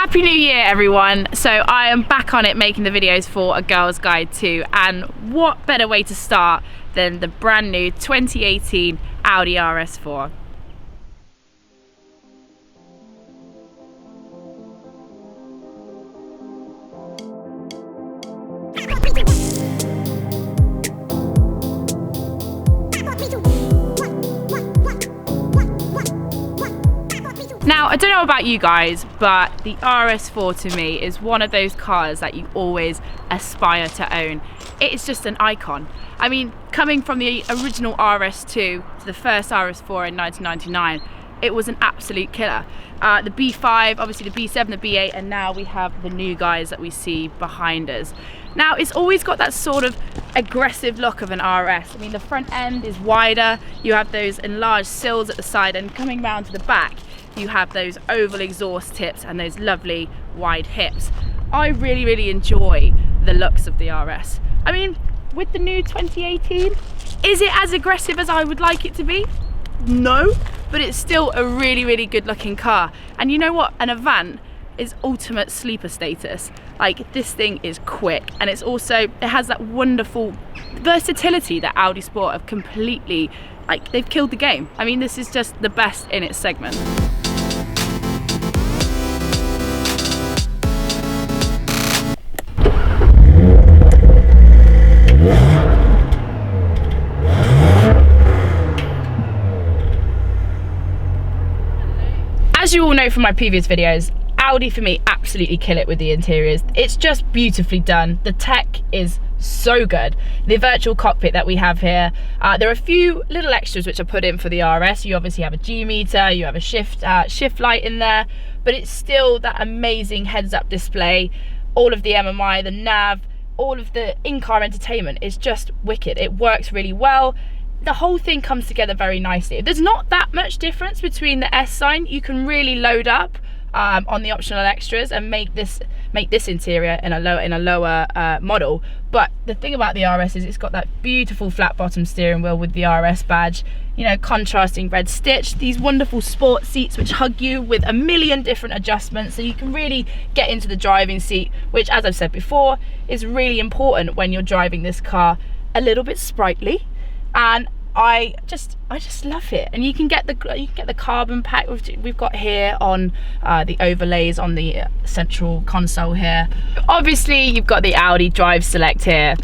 Happy New Year everyone. So I am back on it making the videos for A Girl's Guide 2, and what better way to start than the brand new 2018 Audi RS4. Now, I don't know about you guys, but the RS4 to me is one of those cars that you always aspire to own. It is just an icon. I mean, coming from the original RS2 to the first RS4 in 1999, it was an absolute killer. The B5, obviously the B7, the B8, and now we have the new guys that we see behind us. Now, it's always got that sort of aggressive look of an RS. I mean, the front end is wider, you have those enlarged sills at the side, and coming round to the back, you have those oval exhaust tips and those lovely wide hips. I really enjoy the looks of the RS. I mean, with the new 2018, is it as aggressive as I would like it to be? No, but it's still a really good looking car. And you know what? An Avant is ultimate sleeper status. Like, this thing is quick, and it's also, it has that wonderful versatility that Audi Sport have completely, like, they've killed the game. I mean, this is just the best in its segment. As you all know from my previous videos, Audi for me absolutely kill it with the interiors. It's just beautifully done. The tech is so good. The virtual cockpit that we have here, there are a few little extras which are put in for the RS. You obviously have a G meter, you have a shift light in there, but it's still that amazing heads-up display. All of the MMI, the nav, all of the in-car entertainment is just wicked. It works really well. The whole thing comes together very nicely. There's not that much difference between the S sign. You can really load up on the optional extras and make this interior in a lower model. But the thing about the RS is it's got that beautiful flat bottom steering wheel with the RS badge, you know, contrasting red stitch, these wonderful sport seats which hug you with a million different adjustments, so you can really get into the driving seat, which, as I've said before, is really important when you're driving this car. A little bit sprightly, and I just love it. And you can get the carbon pack we've got here on the overlays on the central console here. Obviously, you've got the Audi Drive Select here.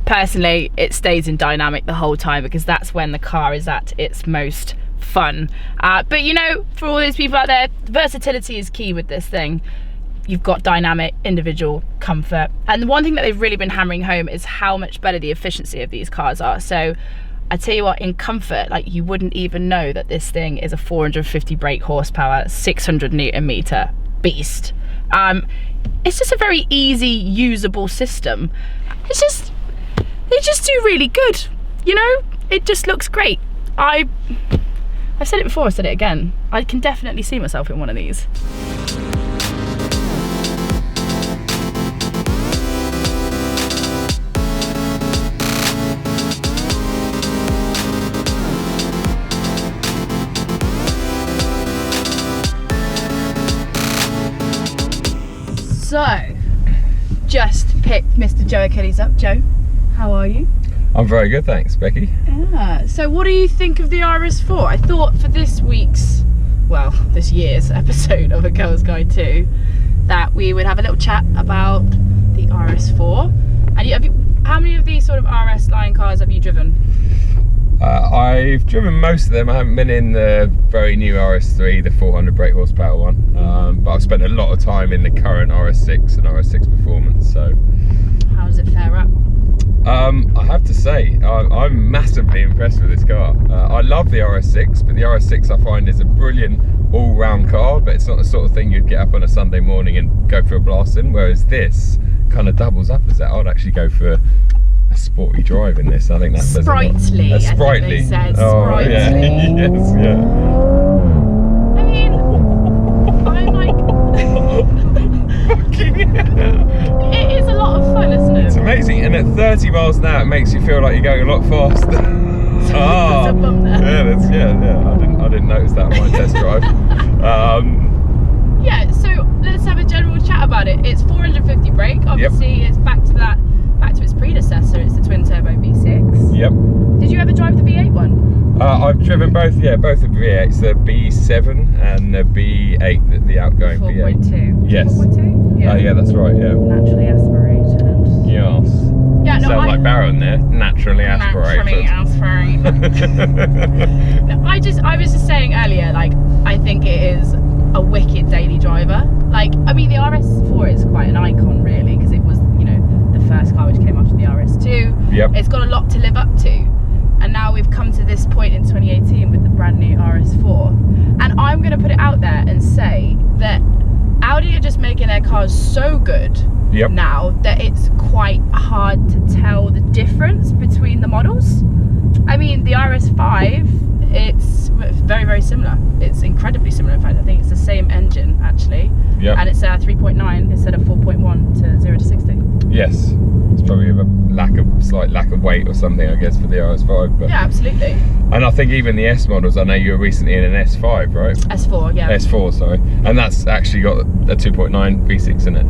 Personally, it stays in dynamic the whole time because that's when the car is at its most fun. But you know, for all those people out there, versatility is key with this thing. You've got dynamic, individual comfort. And the one thing that they've really been hammering home is how much better the efficiency of these cars are. So I tell you what, in comfort, like, you wouldn't even know that this thing is a 450 brake horsepower, 600 Newton meter beast. It's just a very easy, usable system. They just do really good. You know, it just looks great. I've said it before, I said it again. I can definitely see myself in one of these. So, just picked Mr. Joe Achilles up. Joe, how are you? I'm very good, thanks, Becky. Yeah. So what do you think of the RS4? I thought for this year's episode of A Girl's Guide 2 that we would have a little chat about the RS4. And how many of these sort of RS line cars have you driven? I've driven most of them. I haven't been in the very new RS3, the 400 brake horsepower one, but I've spent a lot of time in the current RS6 and RS6 Performance. So, how does it fare up? I have to say, I'm massively impressed with this car. I love the RS6, but the RS6 I find is a brilliant all-round car, but it's not the sort of thing you'd get up on a Sunday morning and go for a blast in, whereas this kind of doubles up as that. I'd actually go for a sporty drive in this. I think that says sprightly. A sprightly. I think they said sprightly. Yeah. Yes, yeah. I mean, I like. It is a lot of fun, isn't it? It's amazing, and at 30 miles an hour, it makes you feel like you're going a lot faster. There's a bump there. Yeah. I didn't notice that on my test drive. Yeah. So let's have a general It's 450 brake. Obviously, it's back to its predecessor. It's the twin turbo V6. Yep. Did you ever drive the V8 one? I've driven both. Yeah, both the V8s, the B7 and the B8, the outgoing 4.2. Yes. 4.2. Yeah. Yeah, that's right. Yeah. Naturally aspirated. Yes. Yeah, no, Sound like Baron there. Naturally aspirated. Naturally aspirated. No, I was just saying earlier, like, I think it is a wicked daily driver. Like, I mean, the RS4 is quite an icon, really, because it was, you know, the first car which came after the RS2. Yep. It's got a lot to live up to. And now we've come to this point in 2018 with the brand new RS4. And I'm going to put it out there and say that Audi are just making their cars so good now that it's quite hard to tell the difference between the models. I mean, the RS5, it's very, very similar. It's incredibly similar. In fact, I think it's the same engine, actually. Yeah. And it's 3.9 instead of 4.1 to 0 to 60. Yes. It's probably a slight lack of weight or something, I guess, for the RS5. But yeah, absolutely. And I think even the S models, I know you were recently in an S5, right? S4, yeah. S4, sorry. And that's actually got a 2.9 V6 in it.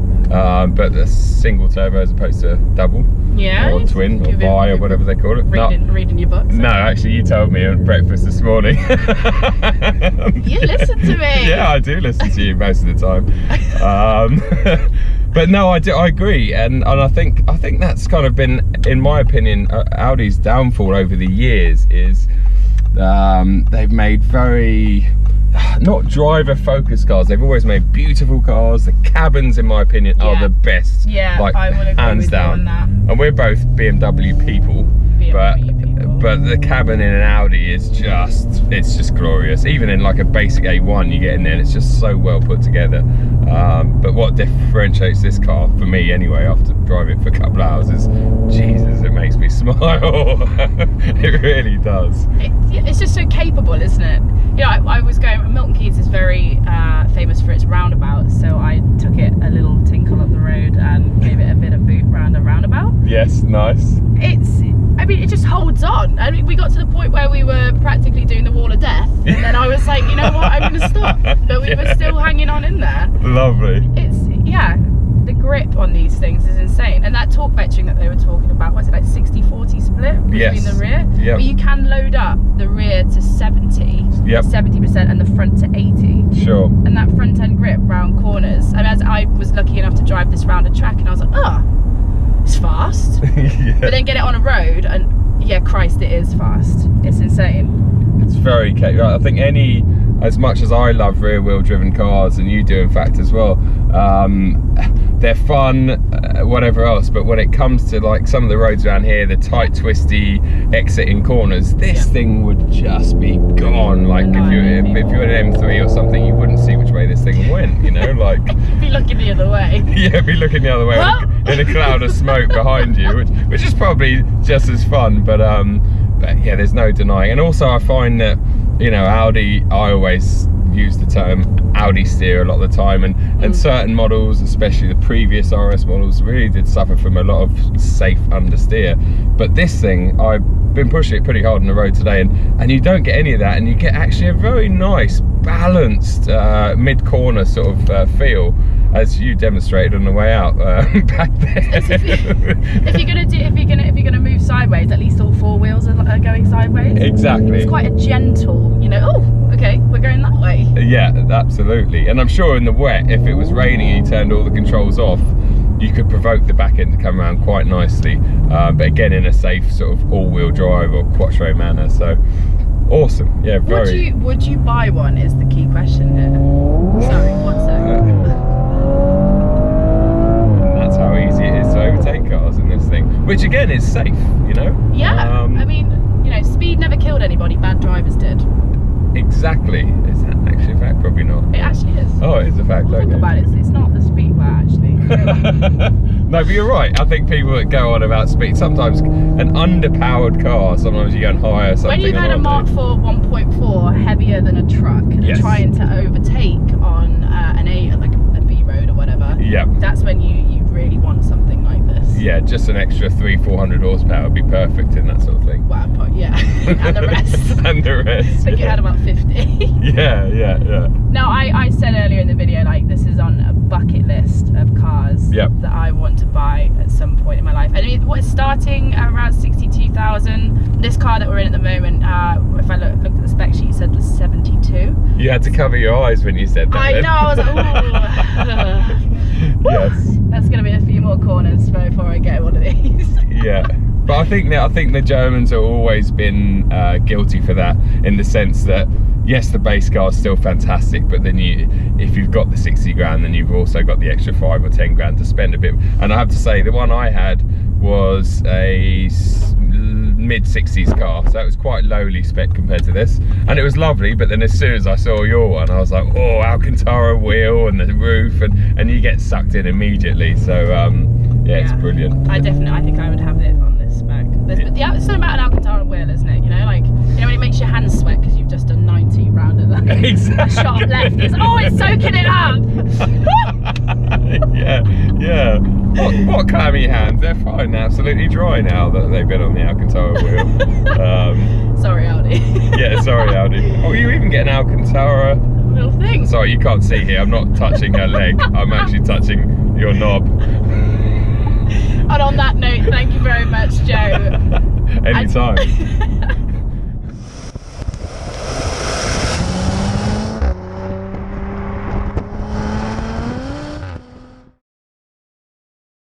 But a single turbo as opposed to double. Yeah. Or twin, or bi, or whatever they call it. Reading your books. No, actually, you told me at breakfast this morning. You listen to me. Yeah, I do listen to you most of the time. But no, I agree, and I think that's kind of been, in my opinion, Audi's downfall over the years is they've made very not driver focused cars. They've always made beautiful cars. The cabins, in my opinion, are the best. Yeah, like, I will agree hands with down. you on that. And we're both BMW people. But the cabin in an Audi is it's just glorious. Even in like a basic A1, you get in there and it's just so well put together. But what differentiates this car, for me anyway, after driving it for a couple of hours, is Jesus, it makes me smile. It really does. It's just so capable, isn't it? You know, I was going, Milton Keynes is very famous for its roundabout, so I took it a little tinkle up the road and gave it a bit of boot round a roundabout. Yes, nice. I mean, it just holds on. I mean, we got to the point where we were practically doing the wall of death, and then I was like, you know what, I'm going to stop. But we were still hanging on in there. Lovely. The grip on these things is insane. And that torque vectoring that they were talking about, was it like 60-40 split between the rear? Yep. But you can load up the rear to 70% and the front to 80. Sure. And that front end grip round corners. And as I was lucky enough to drive this round a track, and I was like, oh, it's fast. But then get it on a road and yeah, Christ, it is fast. It's insane. It's very capable. I think as much as I love rear wheel driven cars, and you do in fact as well, they're fun, whatever else, but when it comes to like some of the roads around here, the tight twisty exiting corners, this thing would just be gone. Like if you're an M3 or something, you wouldn't see which way this thing went, you know, like you'd be looking the other way. Yeah, be looking the other way in a cloud of smoke behind you, which is probably just as fun, but yeah, there's no denying. And also I find that, you know, Audi, I always use the term Audi steer a lot of the time, and certain models, especially the previous RS models, really did suffer from a lot of safe understeer. But this thing, I've been pushing it pretty hard on the road today, and you don't get any of that, and you get actually a very nice balanced mid-corner sort of feel, as you demonstrated on the way out back there. if you're gonna move sideways, at least all four wheels are going sideways. Exactly. It's quite a gentle, you know. Oh, okay, we're going that way. Yeah, absolutely. And I'm sure in the wet, if it was raining and you turned all the controls off, you could provoke the back end to come around quite nicely. But again, in a safe sort of all-wheel drive or quattro manner. So awesome. Yeah, very. Would you buy one? Is the key question here. Sorry, one second. That's how easy it is to overtake cars in this thing, which again is safe, you know. Yeah. I mean, you know, speed never killed anybody. Bad drivers did. Exactly. Is that actually a fact? Probably not. It actually is. Oh, it is a fact. Well, think about it. It's not the speed. Well, actually. No, but you're right. I think people that go on about speed, sometimes an underpowered car, sometimes you're going higher. When you've had a Mark 4 1.4 heavier than a truck and trying to overtake on like a B road or whatever, that's when you really want something like this. Yeah, just an extra 300-400 horsepower would be perfect in that sort of thing. Wow, yeah. And the rest. And the rest. I think you had about 50. Yeah. No, I said earlier in the video, like, this is on a bucket list of cars some point in my life. I mean, what is starting at around 62,000. This car that we're in at the moment, if I looked at the spec sheet, it said was 72. You had to cover your eyes when you said that. I know, I was like, ooh. Yes. That's going to be a few more corners before I get one of these. Yeah. But I think the Germans have always been guilty for that, in the sense that yes, the base car is still fantastic, but then if you've got the 60 grand, then you've also got the extra 5 or 10 grand to spend a bit. And I have to say, the one I had was a mid-60s car, so it was quite lowly spec compared to this, and it was lovely. But then as soon as I saw your one, I was like, oh, Alcantara wheel and the roof, and you get sucked in immediately. So yeah, it's brilliant. I think I would have it on this spec. But it's something about an Alcantara wheel, isn't it? You know, like, you know when it makes your hands sweat because you've just done 90 round of that. Exactly. Sharp left. It's soaking it up. yeah. What clammy hands? They're fine, absolutely dry now that they've been on the Alcantara wheel. Sorry, Audi. Yeah, sorry, Audi. Oh, you even get an Alcantara little thing. Sorry, you can't see here. I'm not touching her leg. I'm actually touching your knob. And on that note, thank you very much, Joe. Anytime.